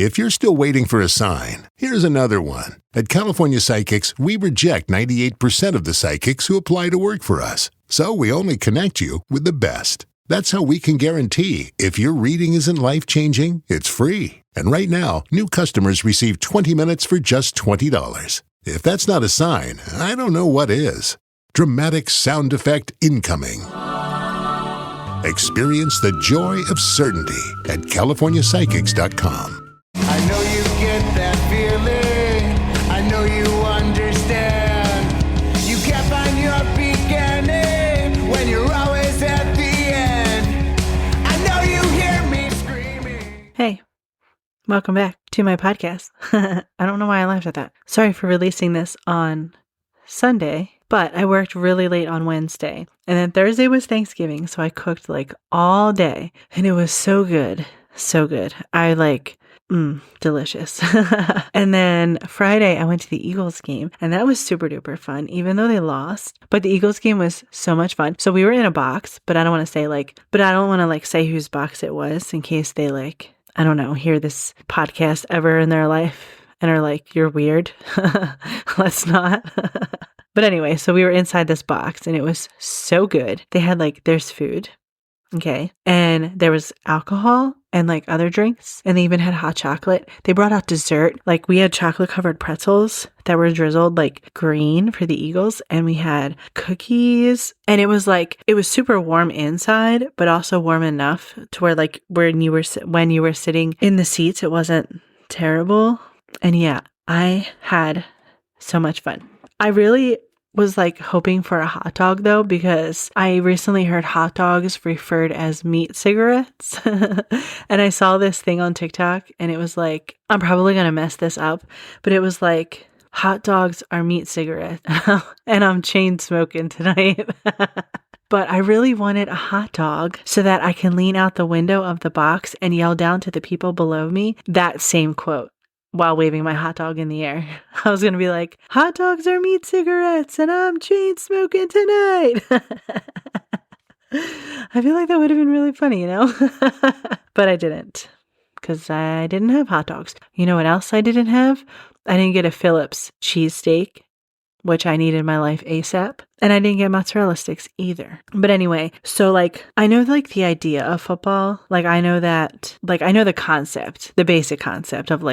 If you're still waiting for a sign, here's another one. At California Psychics, we reject 98% of the psychics who apply to work for us. So we only connect you with the best. That's how we can guarantee if your reading isn't life-changing, it's free. And right now, new customers receive 20 minutes for just $20. If that's not a sign, I don't know what is. Dramatic sound effect incoming. Experience the joy of certainty at CaliforniaPsychics.com. I know you get that feeling. I know you understand. You can't find your beginning when you're always at the end. I know you hear me screaming. Hey, welcome back to my podcast. I don't know why I laughed at that. Sorry for releasing this on Sunday, but I worked really late on Wednesday. And then Thursday was Thanksgiving, so I cooked like all day. And it was so good. So good. Delicious. And then Friday, I went to the Eagles game, and that was super duper fun, even though they lost. But the Eagles game was so much fun. So we were in a box, but I don't want to say whose box it was in case they hear this podcast ever in their life and are like, you're weird. Let's not. But anyway, so we were inside this box, and it was so good. They had there's food. Okay. And there was alcohol and other drinks. And they even had hot chocolate. They brought out dessert. We had chocolate covered pretzels that were drizzled green for the Eagles. And we had cookies. And it was super warm inside, but also warm enough to where when you were sitting in the seats, it wasn't terrible. And yeah, I had so much fun. I really was hoping for a hot dog though, because I recently heard hot dogs referred as meat cigarettes. And I saw this thing on TikTok, and it was I'm probably going to mess this up, but it was hot dogs are meat cigarettes. And I'm chain smoking tonight. But I really wanted a hot dog so that I can lean out the window of the box and yell down to the people below me that same quote while waving my hot dog in the air. I was going to be like, hot dogs are meat cigarettes and I'm chain smoking tonight. I feel like that would have been really funny, But I didn't, because I didn't have hot dogs. You know what else I didn't have? I didn't get a Phillips cheesesteak, which I need in my life ASAP. And I didn't get mozzarella sticks either. But anyway, so I know the idea of football. I know the concept, the basic concept of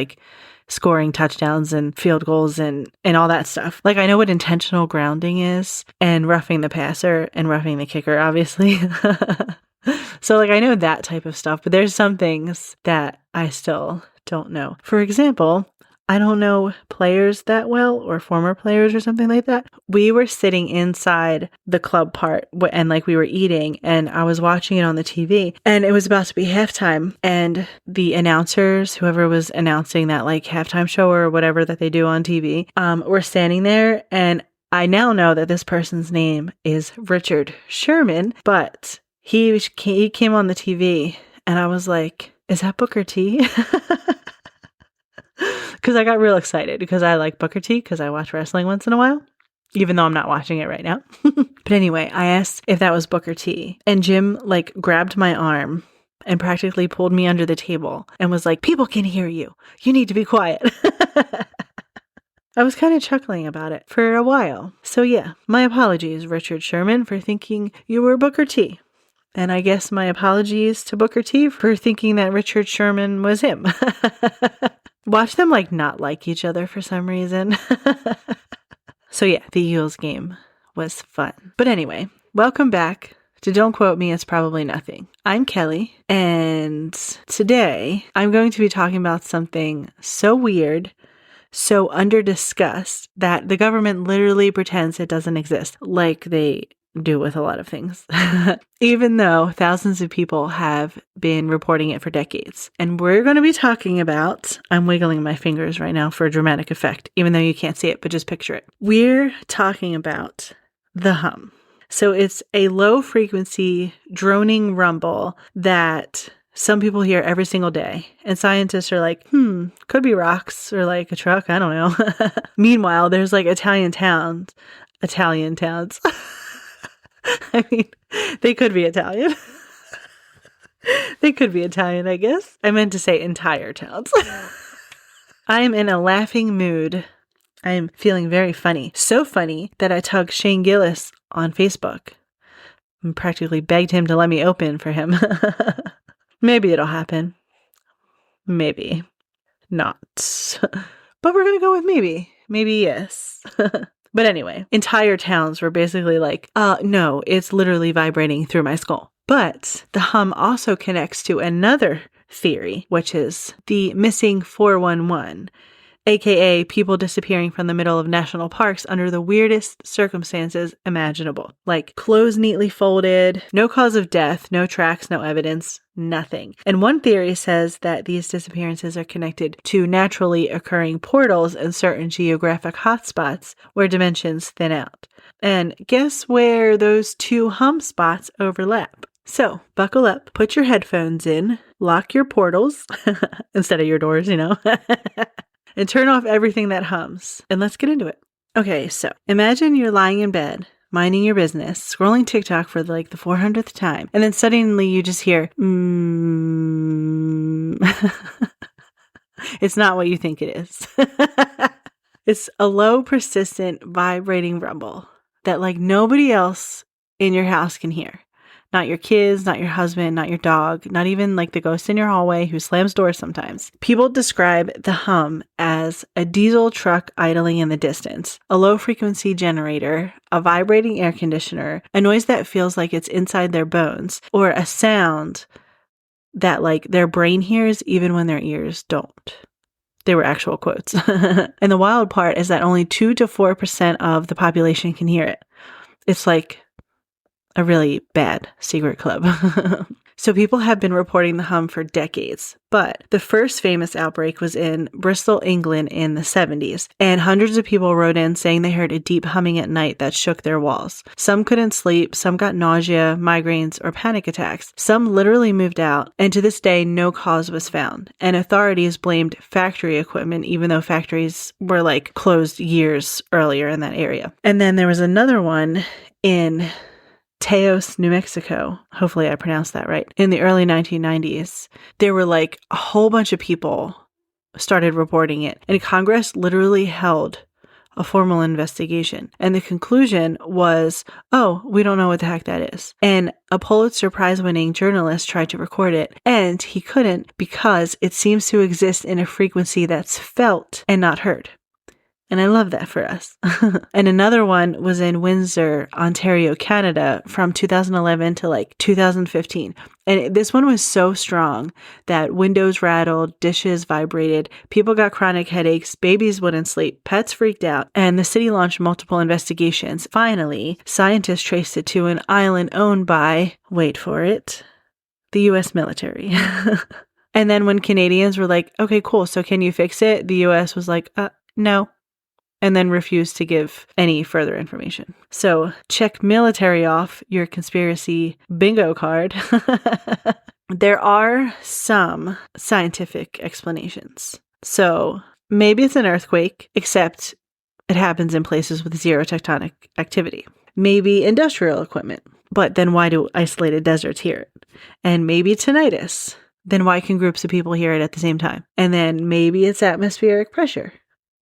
scoring touchdowns and field goals and all that stuff. I know what intentional grounding is, and roughing the passer and roughing the kicker, obviously. So I know that type of stuff, but there's some things that I still don't know. For example, I don't know players that well, or former players or something like that. We were sitting inside the club part and we were eating, and I was watching it on the TV, and it was about to be halftime, and the announcers, whoever was announcing that halftime show or whatever that they do on TV, were standing there, and I now know that this person's name is Richard Sherman, but he came on the TV, and I was like, is that Booker T? Because I got real excited because I like Booker T, because I watch wrestling once in a while, even though I'm not watching it right now. But anyway, I asked if that was Booker T, and Jim grabbed my arm and practically pulled me under the table and was like, people can hear you. You need to be quiet. I was kind of chuckling about it for a while. So yeah, my apologies, Richard Sherman, for thinking you were Booker T. And I guess my apologies to Booker T for thinking that Richard Sherman was him. Watch them not like each other for some reason. So yeah, the Eagles game was fun. But anyway, welcome back to Don't Quote Me, It's Probably Nothing. I'm Kelly, and today I'm going to be talking about something so weird, so under-discussed, that the government literally pretends it doesn't exist, like they do with a lot of things, even though thousands of people have been reporting it for decades. And we're going to be talking about, I'm wiggling my fingers right now for a dramatic effect, even though you can't see it, but just picture it. We're talking about the hum. So it's a low frequency droning rumble that some people hear every single day. And scientists are like, could be rocks or a truck. I don't know. Meanwhile, there's Italian towns. I mean, they could be Italian. They could be Italian, I guess. I meant to say entire towns. I am in a laughing mood. I am feeling very funny. So funny that I tugged Shane Gillis on Facebook and practically begged him to let me open for him. Maybe it'll happen. Maybe not. But we're going to go with maybe. Maybe yes. But anyway, entire towns were basically like, no, it's literally vibrating through my skull. But the hum also connects to another theory, which is the missing 411, aka people disappearing from the middle of national parks under the weirdest circumstances imaginable. Like clothes neatly folded, no cause of death, no tracks, no evidence, nothing. And one theory says that these disappearances are connected to naturally occurring portals in certain geographic hotspots where dimensions thin out. And guess where those two hum spots overlap? So, buckle up, put your headphones in, lock your portals, instead of your doors, and turn off everything that hums. And let's get into it. Okay, so imagine you're lying in bed, minding your business, scrolling TikTok for like the 400th time, and then suddenly you just hear, It's not what you think it is. It's a low, persistent, vibrating rumble that like nobody else in your house can hear. Not your kids, not your husband, not your dog, not even like the ghost in your hallway who slams doors sometimes. People describe the hum as a diesel truck idling in the distance, a low frequency generator, a vibrating air conditioner, a noise that feels like it's inside their bones, or a sound that like their brain hears even when their ears don't. They were actual quotes. And the wild part is that only 2 to 4% of the population can hear it. It's like a really bad secret club. So people have been reporting the hum for decades, but the first famous outbreak was in Bristol, England in the 70s, and hundreds of people wrote in saying they heard a deep humming at night that shook their walls. Some couldn't sleep, some got nausea, migraines, or panic attacks. Some literally moved out, and to this day, no cause was found. And authorities blamed factory equipment, even though factories were like closed years earlier in that area. And then there was another one in Taos, New Mexico. Hopefully I pronounced that right. In the early 1990s, there were like a whole bunch of people started reporting it. And Congress literally held a formal investigation. And the conclusion was, oh, we don't know what the heck that is. And a Pulitzer Prize-winning journalist tried to record it, and he couldn't because it seems to exist in a frequency that's felt and not heard. And I love that for us. And another one was in Windsor, Ontario, Canada from 2011 to like 2015. And this one was so strong that windows rattled, dishes vibrated, people got chronic headaches, babies wouldn't sleep, pets freaked out, and the city launched multiple investigations. Finally, scientists traced it to an island owned by, wait for it, the U.S. military. And then when Canadians were like, okay, cool, so can you fix it? The U.S. was like, no. And then refused to give any further information. So check military off your conspiracy bingo card. There are some scientific explanations. So maybe it's an earthquake, except it happens in places with zero tectonic activity. Maybe industrial equipment, but then why do isolated deserts hear it? And maybe tinnitus. Then why can groups of people hear it at the same time? And then maybe it's atmospheric pressure.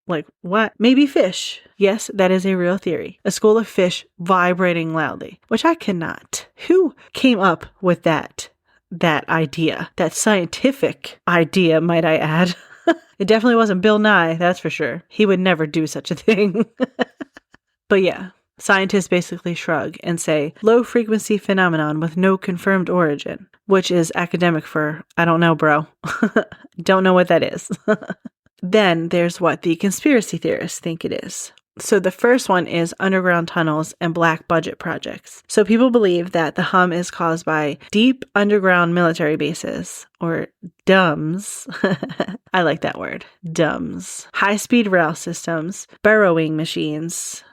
Like, what? Maybe fish. Yes, that is a real theory. A school of fish vibrating loudly, which I cannot. Who came up with that idea? That scientific idea, might I add. It definitely wasn't Bill Nye, that's for sure. He would never do such a thing. But yeah, scientists basically shrug and say, low frequency phenomenon with no confirmed origin, which is academic for, I don't know, bro. Don't know what that is. Then there's what the conspiracy theorists think it is. So the first one is underground tunnels and black budget projects. So people believe that the hum is caused by deep underground military bases, or DUMS. I like that word, DUMS. High-speed rail systems, burrowing machines,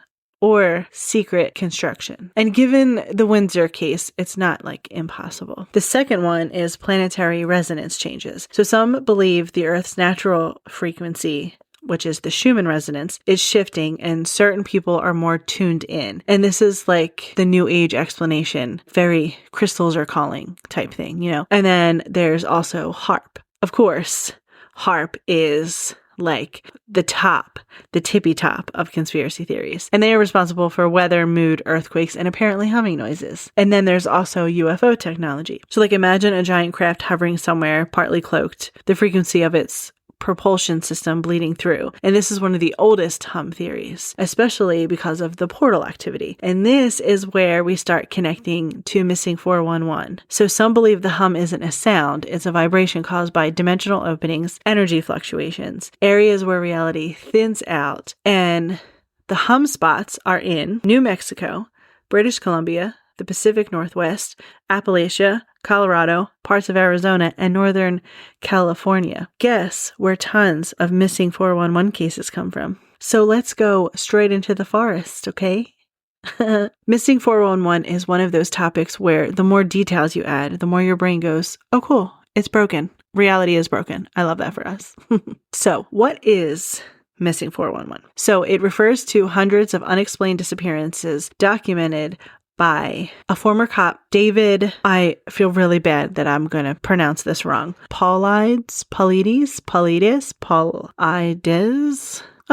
or secret construction. And given the Windsor case, it's not like impossible. The second one is planetary resonance changes. So some believe the Earth's natural frequency which is the Schumann resonance, is shifting and certain people are more tuned in. And this is like the new age explanation, very crystals are calling type thing, you know? And then there's also HARP. Of course, HARP is like the tippy top of conspiracy theories. And they are responsible for weather, mood, earthquakes, and apparently humming noises. And then there's also UFO technology. So like imagine a giant craft hovering somewhere, partly cloaked, the frequency of its propulsion system bleeding through. And this is one of the oldest hum theories, especially because of the portal activity. And this is where we start connecting to missing 411. So some believe the hum isn't a sound, it's a vibration caused by dimensional openings, energy fluctuations, areas where reality thins out. And the hum spots are in New Mexico, British Columbia, the Pacific Northwest, Appalachia, Colorado, parts of Arizona, and Northern California. Guess where tons of missing 411 cases come from. So let's go straight into the forest, okay? Missing 411 is one of those topics where the more details you add, the more your brain goes, oh cool, it's broken. Reality is broken. I love that for us. So what is missing 411? So it refers to hundreds of unexplained disappearances documented by a former cop, David, I feel really bad that I'm going to pronounce this wrong. Paulides. I'm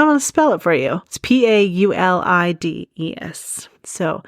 going to spell it for you. It's Paulides. So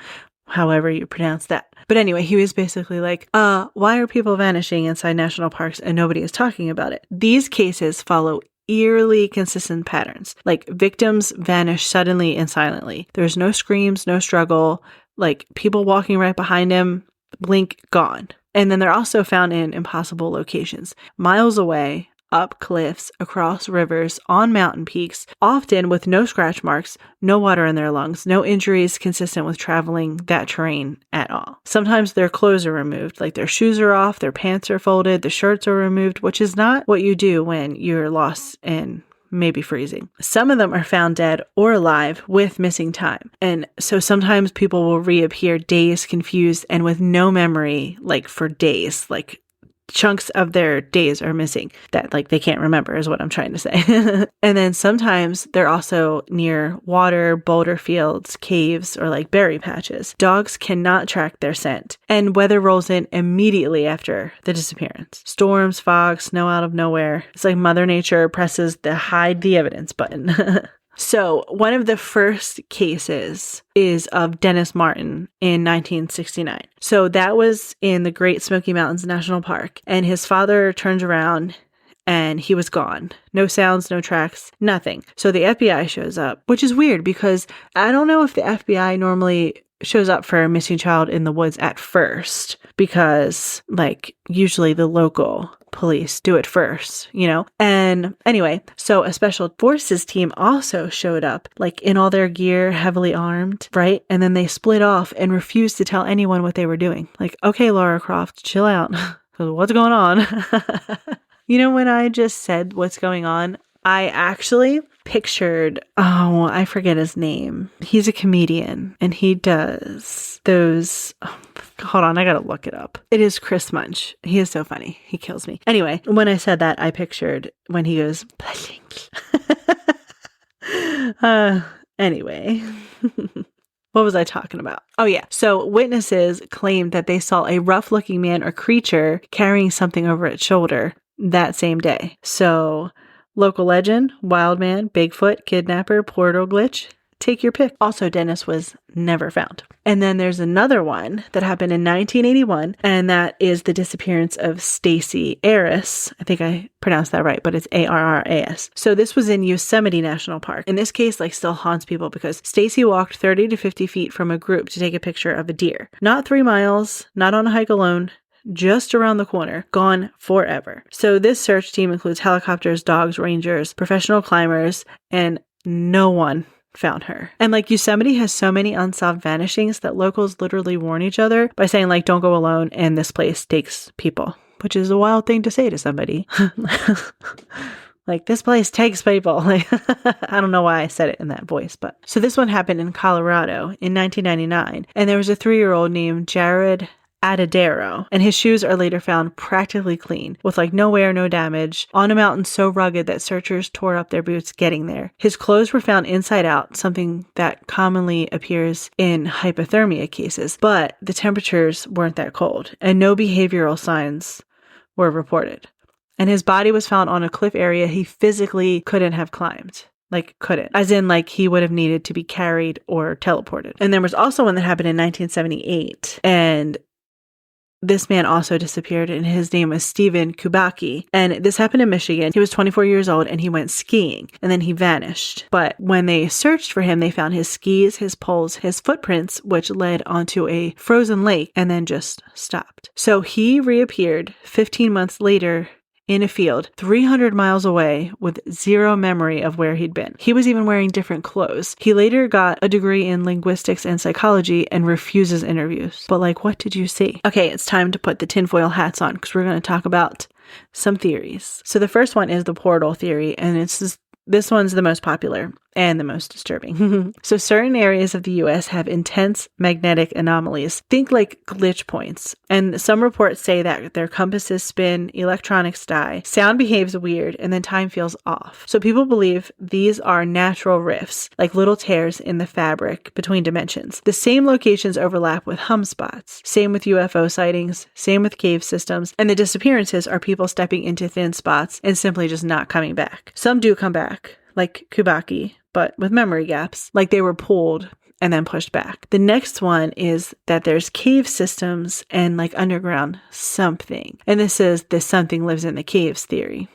however you pronounce that. But anyway, he was basically like, why are people vanishing inside national parks and nobody is talking about it? These cases follow eerily consistent patterns. Like victims vanish suddenly and silently. There's no screams, no struggle. Like people walking right behind him, blink, gone. And then they're also found in impossible locations, miles away, up cliffs, across rivers, on mountain peaks, often with no scratch marks, no water in their lungs, no injuries consistent with traveling that terrain at all. Sometimes their clothes are removed, like their shoes are off, their pants are folded, the shirts are removed, which is not what you do when you're lost and maybe freezing. Some of them are found dead or alive with missing time. And so sometimes people will reappear dazed, confused, and with no memory, like for days, like chunks of their days are missing that like they can't remember is what I'm trying to say. And then sometimes they're also near water, boulder fields, caves, or like berry patches. Dogs cannot track their scent, and weather rolls in immediately after the disappearance. Storms, fog, snow out of nowhere. It's like Mother Nature presses the hide the evidence button. So one of the first cases is of Dennis Martin in 1969. So that was in the Great Smoky Mountains National Park, and his father turns around and he was gone. No sounds, no tracks, nothing. So the FBI shows up, which is weird because I don't know if the FBI normally shows up for a missing child in the woods at first, because like usually the local police do it first, you know? And anyway, so a special forces team also showed up, like in all their gear, heavily armed, right? And then they split off and refused to tell anyone what they were doing. Like, okay, Lara Croft, chill out. What's going on? You know, when I just said what's going on, I actually pictured, I forget his name. He's a comedian and he does those, hold on, I gotta look it up. It is Chris Munch. He is so funny. He kills me. Anyway, when I said that, I pictured when he goes, anyway. What was I talking about? Oh yeah. So witnesses claimed that they saw a rough looking man or creature carrying something over its shoulder that same day. So local legend, wild man, Bigfoot, kidnapper, portal glitch, take your pick. Also, Dennis was never found. And then there's another one that happened in 1981, and that is the disappearance of Stacy Arras. I think I pronounced that right, but it's Arras. So this was in Yosemite National Park. In this case, like still haunts people because Stacy walked 30 to 50 feet from a group to take a picture of a deer. Not 3 miles, not on a hike alone, just around the corner, gone forever. So this search team includes helicopters, dogs, rangers, professional climbers, and no one found her. And like Yosemite has so many unsolved vanishings that locals literally warn each other by saying like, don't go alone and this place takes people, which is a wild thing to say to somebody. Like, this place takes people. Like, I don't know why I said it in that voice, but. So this one happened in Colorado in 1999. And there was a 3-year-old named Jared Atadero, and his shoes are later found practically clean, with like no wear, no damage, on a mountain so rugged that searchers tore up their boots getting there. His clothes were found inside out, something that commonly appears in hypothermia cases, but the temperatures weren't that cold, and no behavioral signs were reported. And his body was found on a cliff area he physically couldn't have climbed. Like, couldn't. As in, like, he would have needed to be carried or teleported. And there was also one that happened in 1978, and this man also disappeared, and his name was Stephen Kubacki. And this happened in Michigan. He was 24 years old, and he went skiing, and then he vanished. But when they searched for him, they found his skis, his poles, his footprints, which led onto a frozen lake, and then just stopped. So he reappeared 15 months later in a field 300 miles away with zero memory of where he'd been. He was even wearing different clothes. He later got a degree in linguistics and psychology and refuses interviews. But like, what did you see? Okay, it's time to put the tinfoil hats on because we're going to talk about some theories. So the first one is the portal theory, and this one's the most popular and the most disturbing. So certain areas of the US have intense magnetic anomalies. Think like glitch points. And some reports say that their compasses spin, electronics die, sound behaves weird, and then time feels off. So people believe these are natural rifts, like little tears in the fabric between dimensions. The same locations overlap with hum spots. Same with UFO sightings, same with cave systems, and the disappearances are people stepping into thin spots and simply just not coming back. Some do come back, like Kubaki, but with memory gaps, like they were pulled and then pushed back. The next one is that there's cave systems and like underground something. And this is the something lives in the caves theory.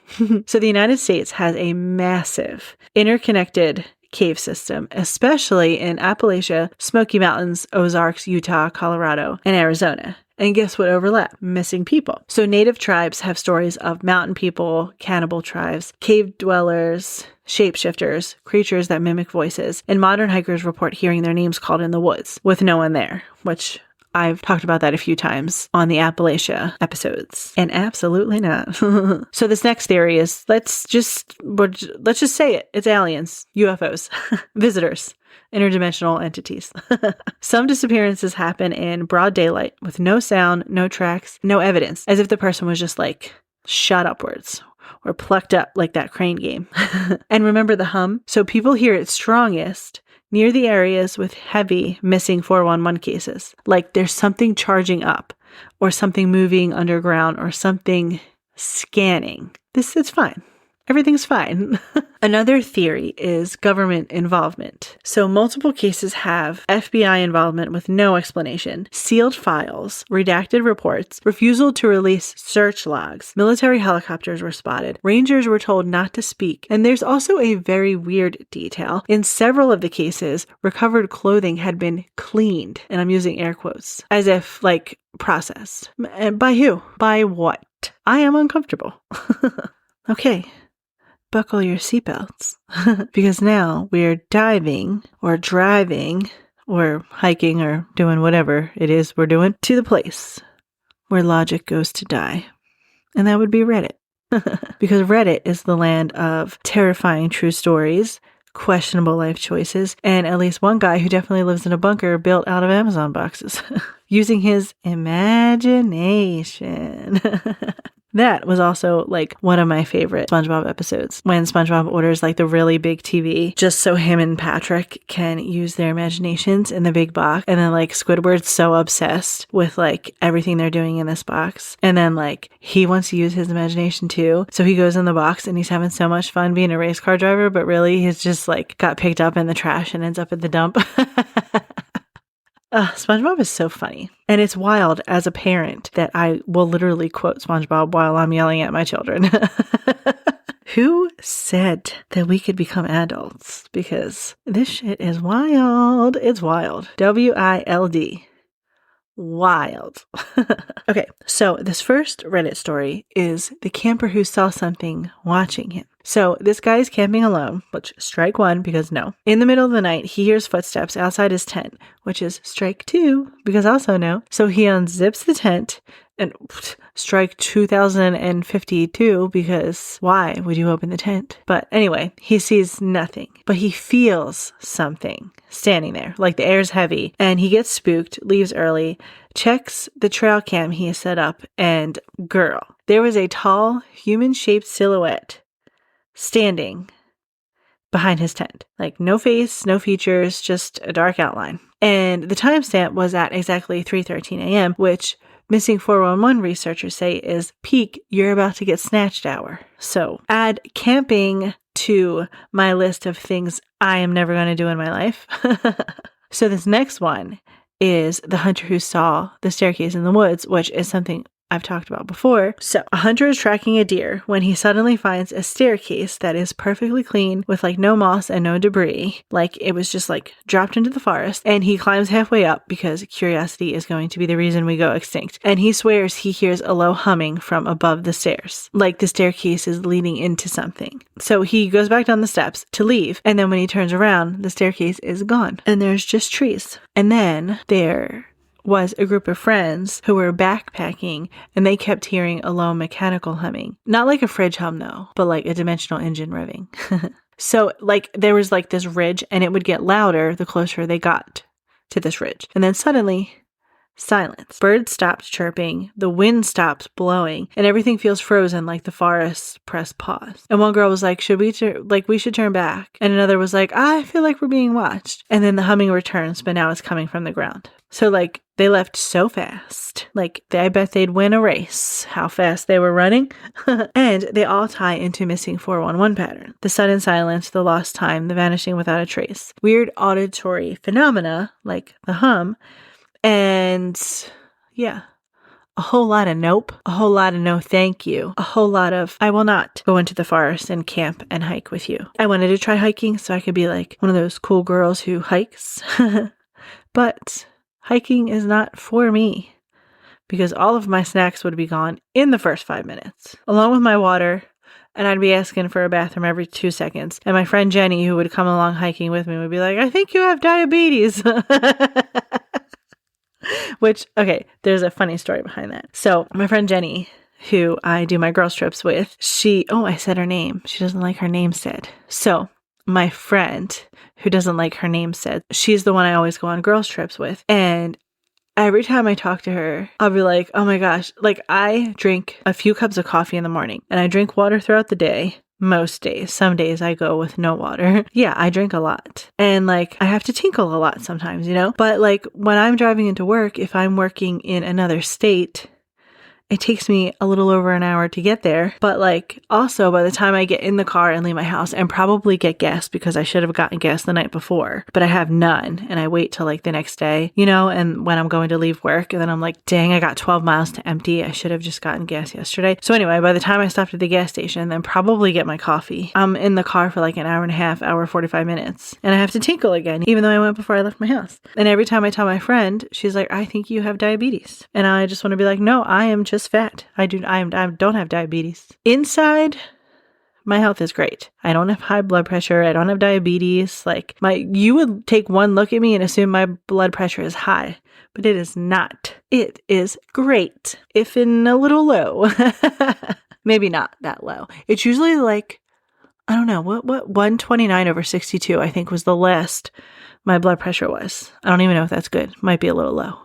So the United States has a massive interconnected cave system, especially in Appalachia, Smoky Mountains, Ozarks, Utah, Colorado, and Arizona. And guess what overlap? Missing people. So native tribes have stories of mountain people, cannibal tribes, cave dwellers, shapeshifters, creatures that mimic voices, and modern hikers report hearing their names called in the woods with no one there, which I've talked about that a few times on the Appalachia episodes. And absolutely not. So this next theory is, let's just say it. It's aliens, UFOs, visitors, interdimensional entities. Some disappearances happen in broad daylight with no sound, no tracks, no evidence, as if the person was just like shot upwards or plucked up like that Crane game. And remember the hum? So people hear it strongest near the areas with heavy missing 411 cases. Like there's something charging up or something moving underground or something scanning. It's fine. Everything's fine. Another theory is government involvement. So multiple cases have FBI involvement with no explanation, sealed files, redacted reports, refusal to release search logs, military helicopters were spotted, rangers were told not to speak, and there's also a very weird detail. In several of the cases, recovered clothing had been cleaned, and I'm using air quotes, as if like processed. And by who? By what? I am uncomfortable. Okay. Buckle your seatbelts because now we're diving or driving or hiking or doing whatever it is we're doing to the place where logic goes to die. And that would be Reddit. Because Reddit is the land of terrifying true stories, questionable life choices, and at least one guy who definitely lives in a bunker built out of Amazon boxes using his imagination. That was also like one of my favorite SpongeBob episodes when SpongeBob orders like the really big TV just so him and Patrick can use their imaginations in the big box. And then like Squidward's so obsessed with like everything they're doing in this box. And then like he wants to use his imagination too. So he goes in the box and he's having so much fun being a race car driver, but really he's just like got picked up in the trash and ends up at the dump. SpongeBob is so funny. And it's wild as a parent that I will literally quote SpongeBob while I'm yelling at my children. Who said that we could become adults? Because this shit is wild. It's wild. W-I-L-D. Wild. Okay, so this first Reddit story is the camper who saw something watching him. So this guy is camping alone, which strike one because no. In the middle of the night, he hears footsteps outside his tent, which is strike two because also no. So he unzips the tent, And strike 2052, because why would you open the tent? But anyway, he sees nothing, but he feels something standing there, like the air's heavy, and he gets spooked, leaves early, checks the trail cam he has set up, and girl, there was a tall, human-shaped silhouette standing behind his tent. Like no face, no features, just a dark outline. And the timestamp was at exactly 3:13 a.m., which Missing 411 researchers say is peak you're about to get snatched hour. So add camping to my list of things I am never going to do in my life. So this next one is the hunter who saw the staircase in the woods, which is something I've talked about before. So a hunter is tracking a deer when he suddenly finds a staircase that is perfectly clean with like no moss and no debris. Like it was just like dropped into the forest, and he climbs halfway up because curiosity is going to be the reason we go extinct. And he swears he hears a low humming from above the stairs, like the staircase is leading into something. So he goes back down the steps to leave, and then when he turns around, the staircase is gone and there's just trees. And then there was a group of friends who were backpacking, and they kept hearing a low mechanical humming. Not like a fridge hum though, but like a dimensional engine revving. So like there was like this ridge, and it would get louder the closer they got to this ridge. And then suddenly, silence. Birds stopped chirping, the wind stopped blowing, and everything feels frozen like the forest pressed pause. And one girl was like, we should turn back. And another was like, I feel like we're being watched. And then the humming returns, but now it's coming from the ground. So like they left so fast. Like I bet they'd win a race, how fast they were running. And they all tie into Missing 411 pattern. The sudden silence, the lost time, the vanishing without a trace. Weird auditory phenomena like the hum. And yeah, a whole lot of nope, a whole lot of no thank you, a whole lot of I will not go into the forest and camp and hike with you. I wanted to try hiking so I could be like one of those cool girls who hikes. But hiking is not for me, because all of my snacks would be gone in the first 5 minutes, along with my water. And I'd be asking for a bathroom every 2 seconds. And my friend Jenny, who would come along hiking with me, would be like, I think you have diabetes. Which, okay, there's a funny story behind that. So my friend Jenny, who I do my girls trips with, I said her name. She doesn't like her name said. So my friend who doesn't like her name said, she's the one I always go on girls trips with. And every time I talk to her, I'll be like, oh my gosh, like I drink a few cups of coffee in the morning, and I drink water throughout the day. Most days. Some days I go with no water. Yeah, I drink a lot. And like, I have to tinkle a lot sometimes, you know? But like, when I'm driving into work, if I'm working in another state, it takes me a little over an hour to get there. But like, also by the time I get in the car and leave my house and probably get gas, because I should have gotten gas the night before, but I have none. And I wait till like the next day, you know, and when I'm going to leave work, and then I'm like, dang, I got 12 miles to empty. I should have just gotten gas yesterday. So anyway, by the time I stopped at the gas station, then probably get my coffee, I'm in the car for like an hour and a half, hour, 45 minutes. And I have to tinkle again, even though I went before I left my house. And every time I tell my friend, she's like, I think you have diabetes. And I just want to be like, no, I am just fat. I don't have diabetes. Inside, my health is great. I don't have high blood pressure. I don't have diabetes. Like you would take one look at me and assume my blood pressure is high, but it is not. It is great, if in a little low. Maybe not that low. It's usually like, I don't know, what 129/62, I think was the last my blood pressure was. I don't even know if that's good. Might be a little low.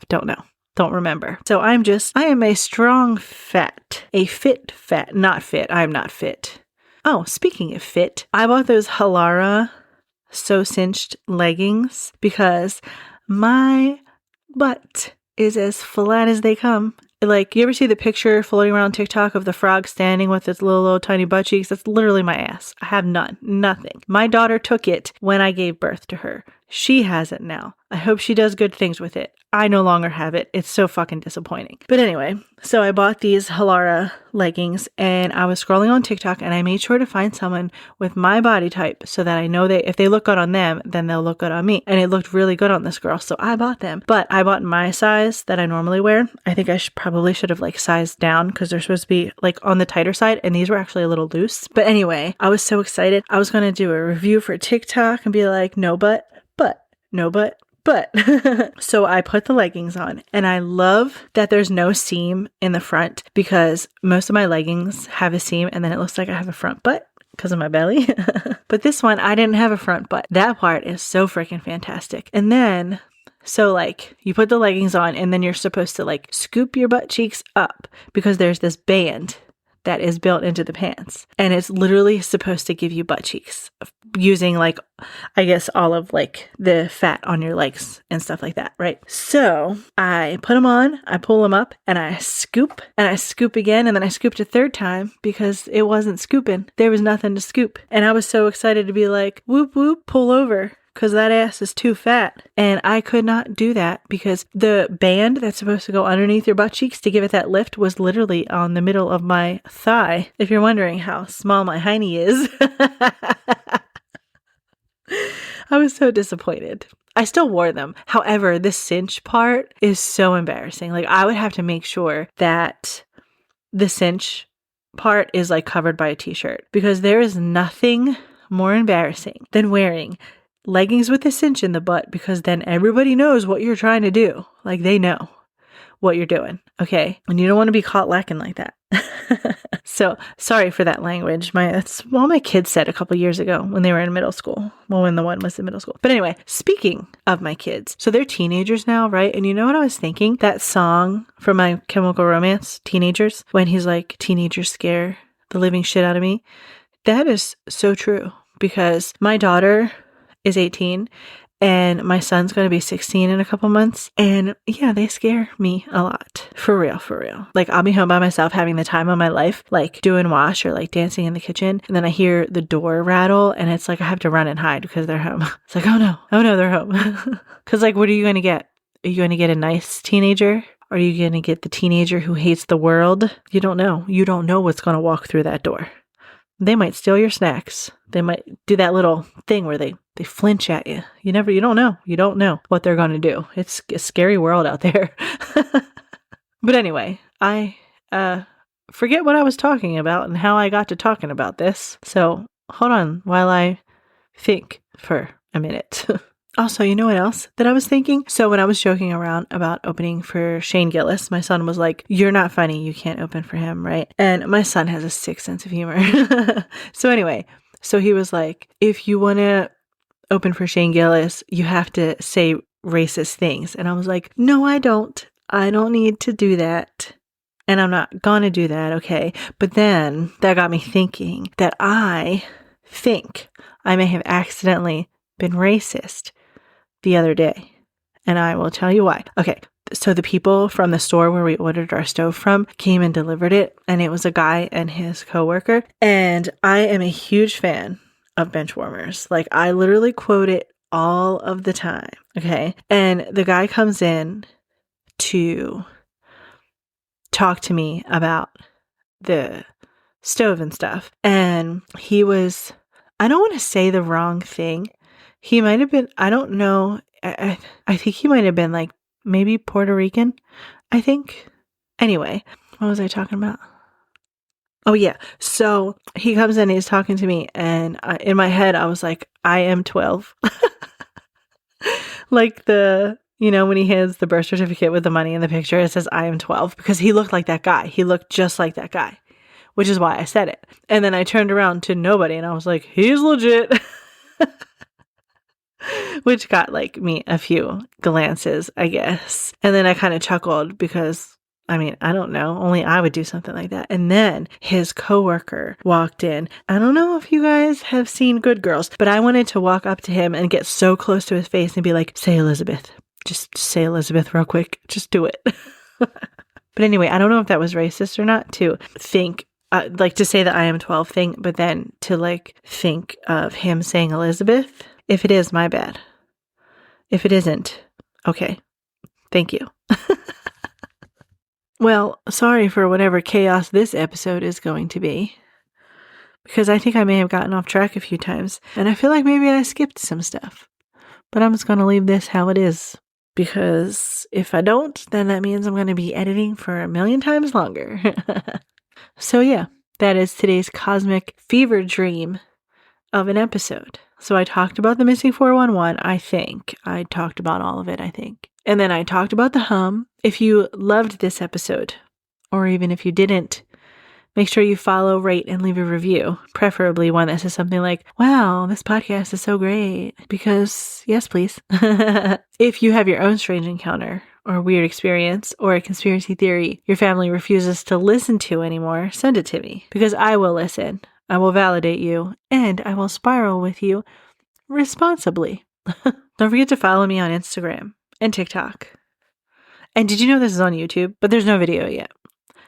Don't know. Don't remember. So I am a strong fat, a fit fat, not fit. I'm not fit. Oh, speaking of fit, I bought those Halara So Cinched leggings because my butt is as flat as they come. Like, you ever see the picture floating around TikTok of the frog standing with its little tiny butt cheeks? That's literally my ass. I have nothing. My daughter took it when I gave birth to her. She has it now. I hope she does good things with it. I no longer have it. It's so fucking disappointing. But anyway, so I bought these Halara leggings, and I was scrolling on TikTok, and I made sure to find someone with my body type so that I know that if they look good on them, then they'll look good on me. And it looked really good on this girl, so I bought them. But I bought my size that I normally wear. I think I probably should have like sized down because they're supposed to be like on the tighter side, and these were actually a little loose. But anyway, I was so excited. I was going to do a review for TikTok and be like, no butt, no butt, But so I put the leggings on, and I love that there's no seam in the front, because most of my leggings have a seam and then it looks like I have a front butt because of my belly. But this one, I didn't have a front butt. That part is so freaking fantastic. And then, so like you put the leggings on and then you're supposed to like scoop your butt cheeks up, because there's this band that is built into the pants, and it's literally supposed to give you butt cheeks using like, I guess, all of like the fat on your legs and stuff like that, right? So I put them on, I pull them up, and I scoop again, and then I scooped a third time because it wasn't scooping. There was nothing to scoop. And I was so excited to be like, whoop, whoop, pull over, because that ass is too fat. And I could not do that because the band that's supposed to go underneath your butt cheeks to give it that lift was literally on the middle of my thigh. If you're wondering how small my hiney is. I was so disappointed. I still wore them. However, the cinch part is so embarrassing. Like, I would have to make sure that the cinch part is like covered by a t-shirt, because there is nothing more embarrassing than wearing leggings with a cinch in the butt, because then everybody knows what you're trying to do. Like, they know what you're doing, okay? And you don't want to be caught lacking like that. So, sorry for that language. That's what my kids said a couple years ago when they were in middle school. Well, when the one was in middle school. But anyway, speaking of my kids, so they're teenagers now, right? And you know what I was thinking? That song from My Chemical Romance, Teenagers, when he's like, teenagers scare the living shit out of me. That is so true, because my daughter is 18 and my son's going to be 16 in a couple months. And yeah, they scare me a lot. For real, for real. Like, I'll be home by myself having the time of my life, like doing wash or like dancing in the kitchen. And then I hear the door rattle and it's like I have to run and hide because they're home. It's like, oh no, they're home. Because like, what are you going to get? Are you going to get a nice teenager? Or are you going to get the teenager who hates the world? You don't know. You don't know what's going to walk through that door. They might steal your snacks. They might do that little thing where they flinch at you. You don't know. You don't know what they're going to do. It's a scary world out there. But anyway, I forget what I was talking about and how I got to talking about this. So hold on while I think for a minute. Also, you know what else that I was thinking? So when I was joking around about opening for Shane Gillis, my son was like, you're not funny. You can't open for him, right? And my son has a sick sense of humor. So anyway, so he was like, if you want to open for Shane Gillis, you have to say racist things. And I was like, no, I don't. I don't need to do that. And I'm not going to do that, okay? But then that got me thinking that I think I may have accidentally been racist the other day, and I will tell you why. Okay, so the people from the store where we ordered our stove from came and delivered it, and it was a guy and his coworker, and I am a huge fan of bench warmers. Like, I literally quote it all of the time, okay? And the guy comes in to talk to me about the stove and stuff, and he was, I don't want to say the wrong thing. He might have been, I don't know, I think he might have been like maybe Puerto Rican, I think. Anyway, what was I talking about? Oh yeah, so he comes in and he's talking to me, and in my head I was like, I am 12. Like when he has the birth certificate with the money in the picture, it says I am 12, because he looked like that guy. He looked just like that guy, which is why I said it. And then I turned around to nobody and I was like, he's legit. Which got like me a few glances, I guess. And then I kind of chuckled because, I mean, I don't know. Only I would do something like that. And then his coworker walked in. I don't know if you guys have seen Good Girls, but I wanted to walk up to him and get so close to his face and be like, say Elizabeth. Just say Elizabeth real quick. Just do it. But anyway, I don't know if that was racist or not to think, like to say that I am 12 thing, but then to like think of him saying Elizabeth. If it is, my bad. If it isn't, okay. Thank you. Well, sorry for whatever chaos this episode is going to be, because I think I may have gotten off track a few times, and I feel like maybe I skipped some stuff. But I'm just going to leave this how it is, because if I don't, then that means I'm going to be editing for a million times longer. So yeah, that is today's cosmic fever dream of an episode. So I talked about the missing 411, I think. I talked about all of it, I think. And then I talked about the hum. If you loved this episode, or even if you didn't, make sure you follow, rate, and leave a review. Preferably one that says something like, wow, this podcast is so great. Because, yes, please. If you have your own strange encounter, or weird experience, or a conspiracy theory your family refuses to listen to anymore, send it to me. Because I will listen. I will validate you, and I will spiral with you responsibly. Don't forget to follow me on Instagram and TikTok. And did you know this is on YouTube? But there's no video yet.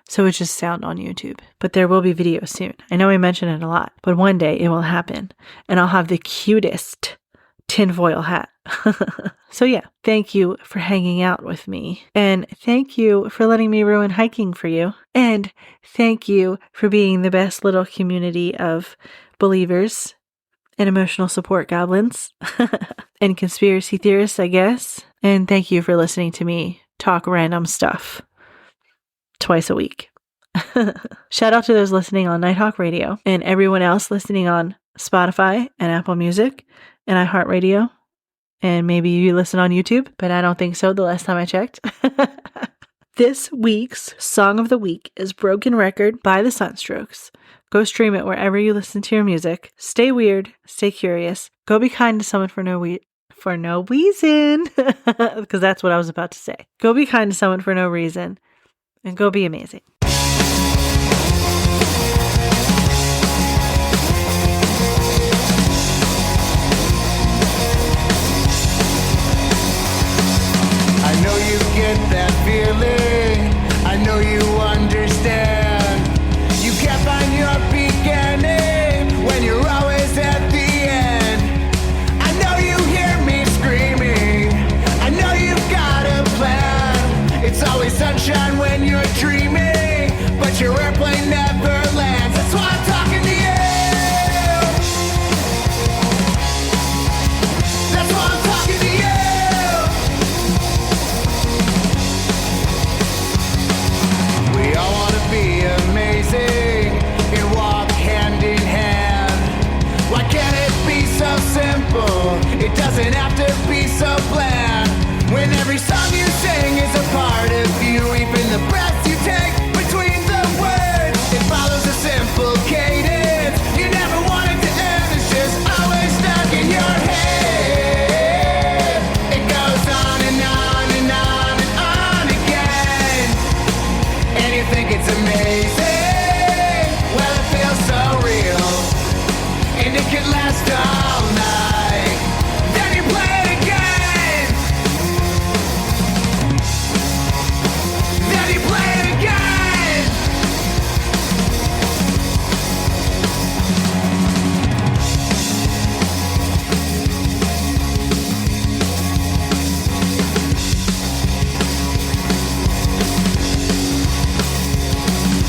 So it's just sound on YouTube. But there will be video soon. I know I mention it a lot, but one day it will happen. And I'll have the cutest tinfoil hat. So yeah, thank you for hanging out with me. And thank you for letting me ruin hiking for you. And thank you for being the best little community of believers and emotional support goblins and conspiracy theorists, I guess. And thank you for listening to me talk random stuff twice a week. Shout out to those listening on Nighthawk Radio and everyone else listening on Spotify and Apple Music and iHeartRadio. And maybe you listen on YouTube, but I don't think so the last time I checked. This week's Song of the Week is Broken Record by the Sunstrokes. Go stream it wherever you listen to your music. Stay weird, stay curious. Go be kind to someone for no reason. Because that's what I was about to say. Go be kind to someone for no reason. And go be amazing. I know you get that feeling. I know you understand. You can't find your beginning when you're always at the end. I know you hear me screaming. I know you've got a plan. It's always sunshine when you're dreaming, but your airplane never lands. That's why I'm talking to you. That's why I'm talking to you. We all want to be amazing and walk hand in hand. Why can't it be so simple? It doesn't have to be so bland. When every song you sing is a part of you, even the breath you take between the words, it follows a simple cadence. You never want it to end, it's just always stuck in your head. It goes on and on and on and on again. And you think it's amazing, well it feels so real, and it could last all night. Then you play it again. Then you play it again.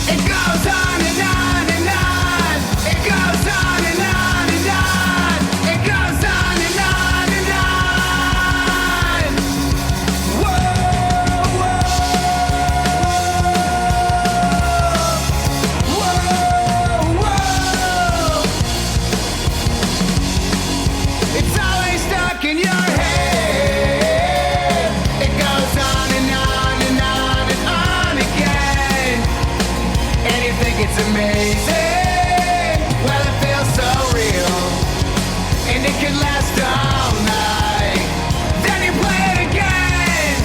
It goes on and on and on. It goes on and on and on. It goes on and on and on. Whoa, whoa. Whoa, whoa. It's always stuck in your head. It goes on and on and on and on again. And you think it's amazing, well it feels so real, and it can last all night. Then you play it again.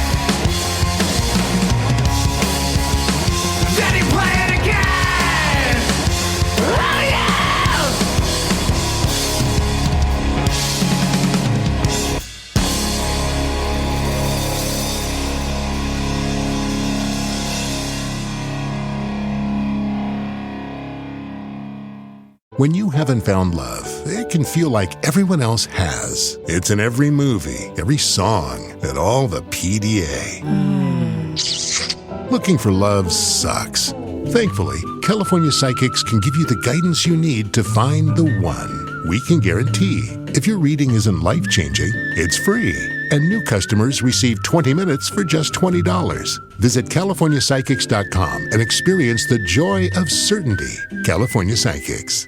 Then you play it again. Oh yeah. When you haven't found love, it can feel like everyone else has. It's in every movie, every song, and all the PDA. Looking for love sucks. Thankfully, California Psychics can give you the guidance you need to find the one. We can guarantee if your reading isn't life-changing, it's free. And new customers receive 20 minutes for just $20. Visit CaliforniaPsychics.com and experience the joy of certainty. California Psychics.